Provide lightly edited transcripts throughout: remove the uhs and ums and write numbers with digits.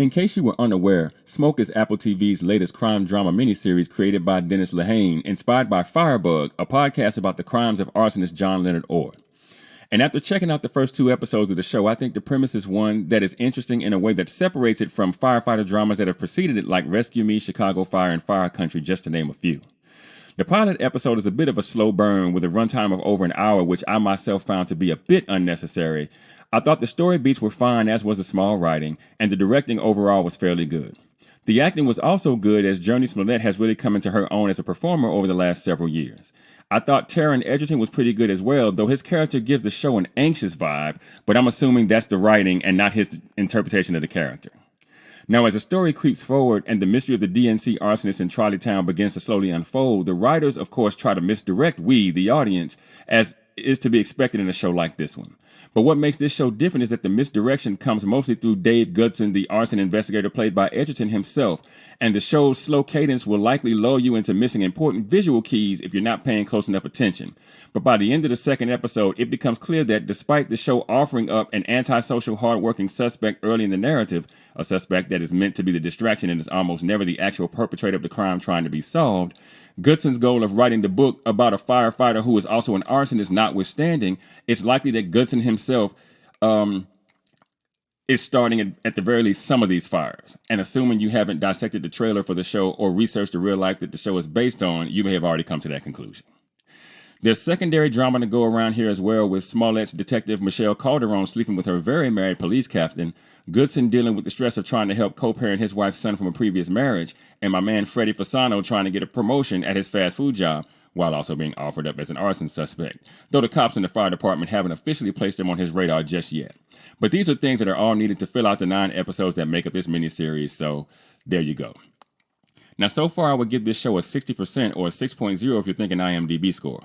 In case you were unaware, Smoke is Apple TV's latest crime drama miniseries created by Dennis Lehane, inspired by Firebug, a podcast about the crimes of arsonist John Leonard Orr. And after checking out the first 2 episodes of the show, I think the premise is one that is interesting in a way that separates it from firefighter dramas that have preceded it, like Rescue Me, Chicago Fire, and Fire Country, just to name a few. The pilot episode is a bit of a slow burn with a runtime of over an hour, which I myself found to be a bit unnecessary. I thought the story beats were fine, as was the small writing, and the directing overall was fairly good. The acting was also good, as Jurnee Smollett has really come into her own as a performer over the last several years. I thought Taron Egerton was pretty good as well, though his character gives the show an anxious vibe, but I'm assuming that's the writing and not his interpretation of the character. Now, as the story creeps forward and the mystery of the DNC arsonist in Trolleytown begins to slowly unfold, the writers, of course, try to misdirect we, the audience, as is to be expected in a show like this one. But what makes this show different is that the misdirection comes mostly through Dave Goodson, the arson investigator played by Egerton himself, and the show's slow cadence will likely lull you into missing important visual keys if you're not paying close enough attention. But by the end of the second episode, it becomes clear that despite the show offering up an antisocial, hardworking suspect early in the narrative, a suspect that is meant to be the distraction and is almost never the actual perpetrator of the crime trying to be solved, Goodson's goal of writing the book about a firefighter who is also an arsonist notwithstanding, it's likely that Goodson himself is starting at the very least some of these fires. And assuming you haven't dissected the trailer for the show or researched the real life that the show is based on, you may have already come to that conclusion. There's secondary drama to go around here as well, with Smollett's detective Michelle Calderon sleeping with her very married police captain, Goodson dealing with the stress of trying to help co-parent his wife's son from a previous marriage, and my man Freddie Fasano trying to get a promotion at his fast food job, while also being offered up as an arson suspect, though the cops in the fire department haven't officially placed him on his radar just yet. But these are things that are all needed to fill out the 9 episodes that make up this miniseries, so there you go. Now, so far I would give this show a 60% or a 6.0 if you're thinking IMDb score.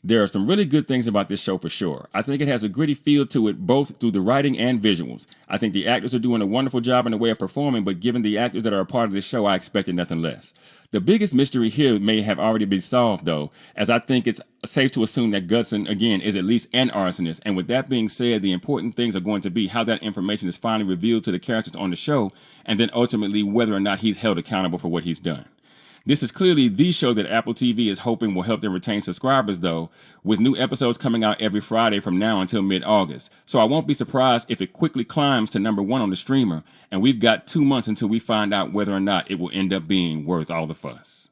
There are some really good things about this show for sure. I think it has a gritty feel to it both through the writing and visuals. I think the actors are doing a wonderful job in the way of performing, but given the actors that are a part of this show, I expected nothing less. The biggest mystery here may have already been solved, though, as I think it's safe to assume that Goodson, again, is at least an arsonist. And with that being said, the important things are going to be how that information is finally revealed to the characters on the show, and then ultimately whether or not he's held accountable for what he's done. This is clearly the show that Apple TV is hoping will help them retain subscribers, though, with new episodes coming out every Friday from now until mid-August. So I won't be surprised if it quickly climbs to number 1 on the streamer, and we've got 2 months until we find out whether or not it will end up being worth all the fuss.